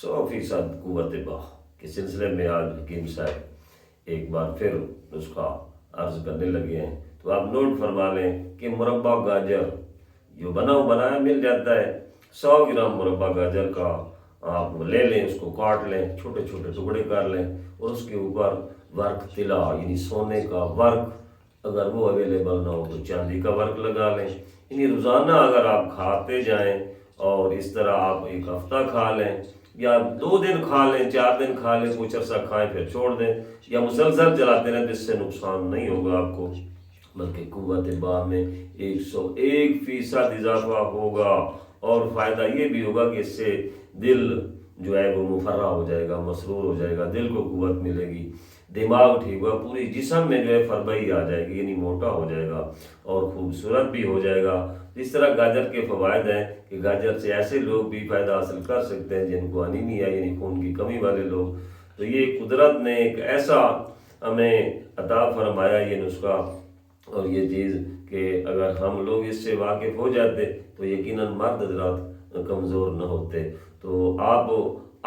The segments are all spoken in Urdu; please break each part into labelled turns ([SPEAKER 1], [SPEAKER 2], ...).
[SPEAKER 1] 100% قوت باہ کے سلسلے میں آج حکیم صاحب ایک بار پھر نسخہ عرض کرنے لگے ہیں، تو آپ نوٹ فرما لیں کہ مربع گاجر جو بنایا مل جاتا ہے، 100 گرام مربع گاجر کا آپ لے لیں، اس کو کاٹ لیں، چھوٹے چھوٹے ٹکڑے کر لیں، اور اس کے اوپر ورق طلا یعنی سونے کا ورق، اگر وہ اویلیبل نہ ہو تو چاندی کا ورق لگا لیں۔ یعنی روزانہ اگر آپ کھاتے جائیں اور اس طرح آپ ایک ہفتہ کھا لیں یا 2 دن کھا لیں، 4 دن کھا لیں، کچھ عرصہ کھائیں پھر چھوڑ دیں، یا مسلسل چلاتے رہیں، جس سے نقصان نہیں ہوگا آپ کو، بلکہ قوت باہ میں 101% اضافہ ہوگا۔ اور فائدہ یہ بھی ہوگا کہ اس سے دل جو ہے وہ مفرح ہو جائے گا، مسرور ہو جائے گا، دل کو قوت ملے گی، دماغ ٹھیک ہوگا، پوری جسم میں جو ہے فربئی آ جائے گی، یعنی موٹا ہو جائے گا اور خوبصورت بھی ہو جائے گا۔ اس طرح گاجر کے فوائد ہیں کہ گاجر سے ایسے لوگ بھی فائدہ حاصل کر سکتے ہیں جن کو انیمیا یعنی خون کی کمی والے لوگ۔ تو یہ قدرت نے ایک ایسا ہمیں عطا فرمایا یہ نسخہ اور یہ چیز کہ اگر ہم لوگ اس سے واقف ہو جاتے تو یقیناً مرد حضرات کمزور نہ ہوتے۔ تو آپ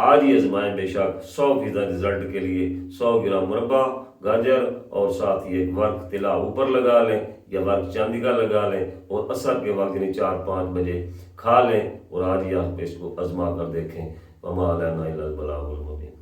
[SPEAKER 1] آج ہی آزمائیں، بے شک 100% رزلٹ کے لیے 100 گرام مربع گاجر اور ساتھ ہی ایک ورق طلا اوپر لگا لیں یا ورق چاندی کا لگا لیں، اور عصر کے وقت یعنی 4-5 بجے کھا لیں، اور آج ہی آپ اس کو آزما کر دیکھیں۔ وما علینا الا البلاغ المبین۔